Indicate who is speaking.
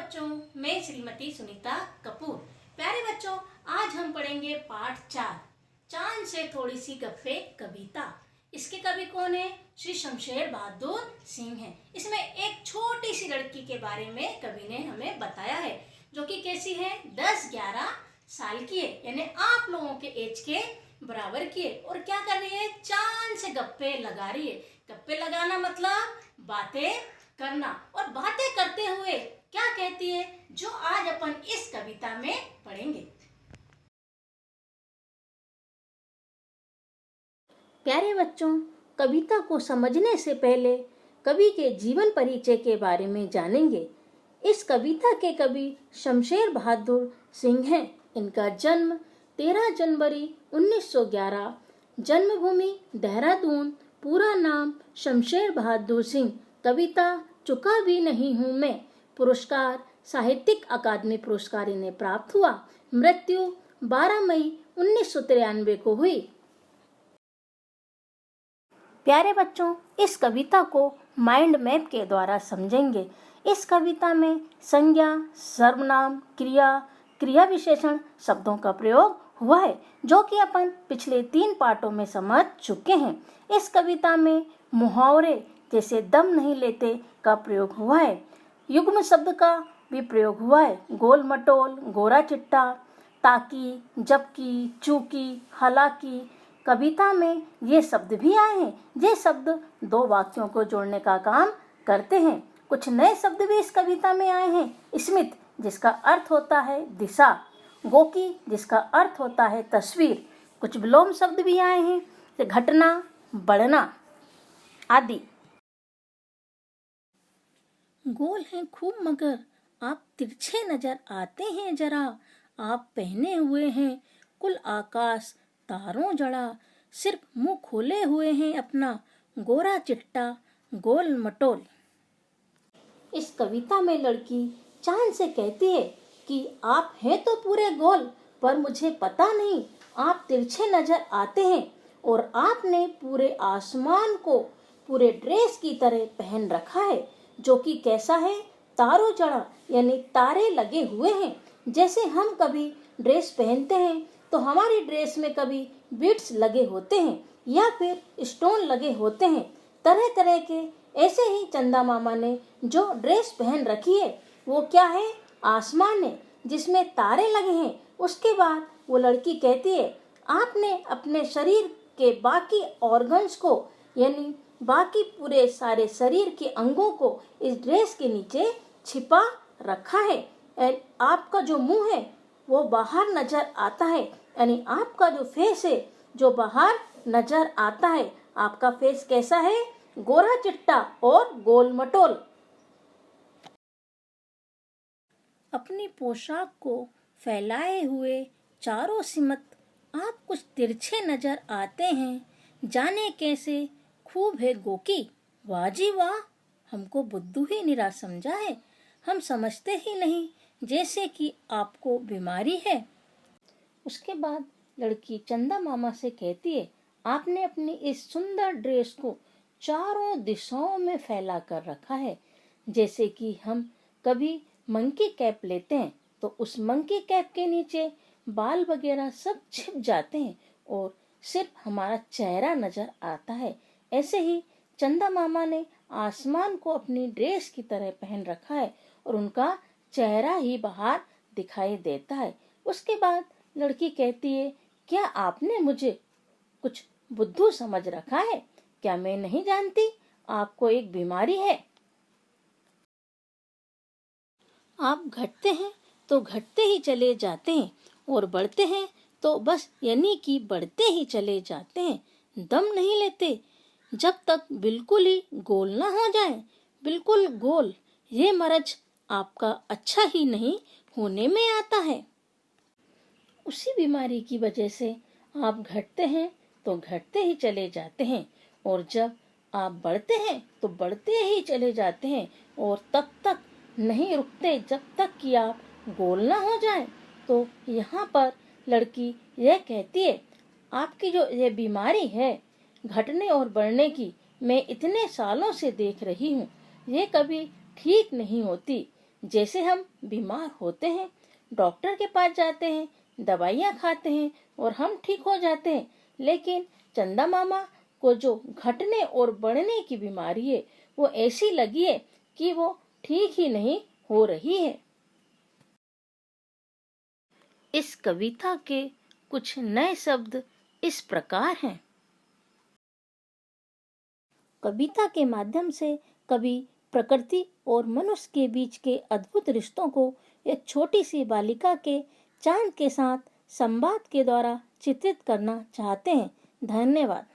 Speaker 1: बच्चों, मैं श्रीमती सुनीता कपूर। प्यारे बच्चों, आज हम पढ़ेंगे पाठ 4, चांद से थोड़ी सी गप्पे कविता। इसके कवि कौन है? श्री शमशेर बहादुर सिंह हैं। इसमें एक छोटी सी लड़की के बारे में कवि ने हमें बताया है, जो कि कैसी है, 10-11 साल की है, यानी आप लोगों के एज के बराबर की है। और क्या कर रही है? चांद से गप्पे लगा रही है। गप्पे लगाना मतलब बातें करना। और बातें करते हुए क्या कहती है, जो आज अपन इस कविता में पढ़ेंगे। प्यारे बच्चों, कविता को समझने से पहले कवि के जीवन परिचय के बारे में जानेंगे। इस कविता के कवि शमशेर बहादुर सिंह हैं। इनका जन्म 13 जनवरी 1911, जन्मभूमि देहरादून, पूरा नाम शमशेर बहादुर सिंह, कविता चुका भी नहीं हूँ मैं, पुरस्कार साहित्यिक अकादमी पुरस्कार इन्हें प्राप्त हुआ। मृत्यु 12 मई 1993 को हुई। प्यारे बच्चों, इस कविता को माइंड मैप के द्वारा समझेंगे। इस कविता में संज्ञा, सर्वनाम, क्रिया, क्रिया विशेषण शब्दों का प्रयोग हुआ है, जो कि अपन पिछले 3 पाठों में समझ चुके हैं। इस कविता में मुहावरे जैसे दम नहीं लेते का प्रयोग हुआ है। युग्म शब्द का भी प्रयोग हुआ है। गोल मटोल, गोरा चिट्टा, ताकी, जबकि, चूकी, हालांकि। कविता में ये शब्द भी आए हैं। ये शब्द 2 वाक्यों को जोड़ने का काम करते हैं। कुछ नए शब्द भी इस कविता में आए हैं। स्मित, जिसका अर्थ होता है दिशा, गोकी, जिसका अर्थ होता है तस्वीर। कुछ विलोम शब्द भी आए हैं, घटना, बढ़ना आदि। गोल हैं खूब मगर आप तिरछे नजर आते हैं जरा, आप पहने हुए हैं कुल आकाश तारों जड़ा, सिर्फ मुंह खोले हुए हैं अपना, गोरा चिट्टा गोल मटोल। इस कविता में लड़की चांद से कहती है कि आप हैं तो पूरे गोल, पर मुझे पता नहीं आप तिरछे नजर आते हैं, और आपने पूरे आसमान को पूरे ड्रेस की तरह पहन रखा है, जो कि कैसा है, तारों जड़ा, यानी तारे लगे हुए हैं। जैसे हम कभी ड्रेस पहनते हैं तो हमारी ड्रेस में कभी बीड्स लगे होते हैं या फिर स्टोन लगे होते हैं, तरह तरह के। ऐसे ही चंदा मामा ने जो ड्रेस पहन रखी है वो क्या है, आसमान है जिसमें तारे लगे हैं। उसके बाद वो लड़की कहती है, आपने अपने शरीर के बाकी ऑर्गन्स को, यानी बाकी पूरे सारे शरीर के अंगों को इस ड्रेस के नीचे छिपा रखा है। आपका जो मुंह है वो बाहर नजर आता है, यानी आपका जो फेस है जो बाहर नजर आता है। आपका फेस कैसा है, गोरा चिट्टा और गोल मटोल। अपनी पोशाक को फैलाए हुए चारों सिमत आप कुछ तिरछे नजर आते हैं, जाने कैसे खूब है गोकी। वाह जी वाह, हमको बुद्धू ही निरा समझा है, हम समझते ही नहीं जैसे कि आपको बीमारी है। उसके बाद लड़की चंदा मामा से कहती है, आपने अपनी इस सुंदर ड्रेस को चारों दिशाओं में फैला कर रखा है। जैसे कि हम कभी मंकी कैप लेते हैं तो उस मंकी कैप के नीचे बाल वगैरह सब छिप जाते हैं और सिर्फ हमारा चेहरा नजर आता है। ऐसे ही चंदा मामा ने आसमान को अपनी ड्रेस की तरह पहन रखा है और उनका चेहरा ही बाहर दिखाई देता है। उसके बाद लड़की कहती है, क्या आपने मुझे कुछ बुद्धू समझ रखा है? क्या मैं नहीं जानती आपको एक बीमारी है? आप घटते हैं तो घटते ही चले जाते हैं और बढ़ते हैं तो बस यानी कि बढ़ते ही चले जाते हैं, दम नहीं लेते जब तक बिल्कुल ही गोल ना हो जाए। बिल्कुल गोल, ये मर्ज आपका अच्छा ही नहीं होने में आता है। उसी बीमारी की वजह से आप घटते हैं तो घटते ही चले जाते हैं, और जब आप बढ़ते हैं तो बढ़ते ही चले जाते हैं, और तब तक नहीं रुकते जब तक कि आप गोल ना हो जाए। तो यहाँ पर लड़की यह कहती है, आपकी जो ये बीमारी है घटने और बढ़ने की, मैं इतने सालों से देख रही हूँ, ये कभी ठीक नहीं होती। जैसे हम बीमार होते हैं, डॉक्टर के पास जाते हैं, दवाइयाँ खाते हैं और हम ठीक हो जाते हैं, लेकिन चंदा मामा को जो घटने और बढ़ने की बीमारी है वो ऐसी लगी है कि वो ठीक ही नहीं हो रही है। इस कविता के कुछ नए शब्द इस प्रकार हैं। कविता के माध्यम से कवि प्रकृति और मनुष्य के बीच के अद्भुत रिश्तों को एक छोटी सी बालिका के चांद के साथ संवाद के द्वारा चित्रित करना चाहते हैं। धन्यवाद।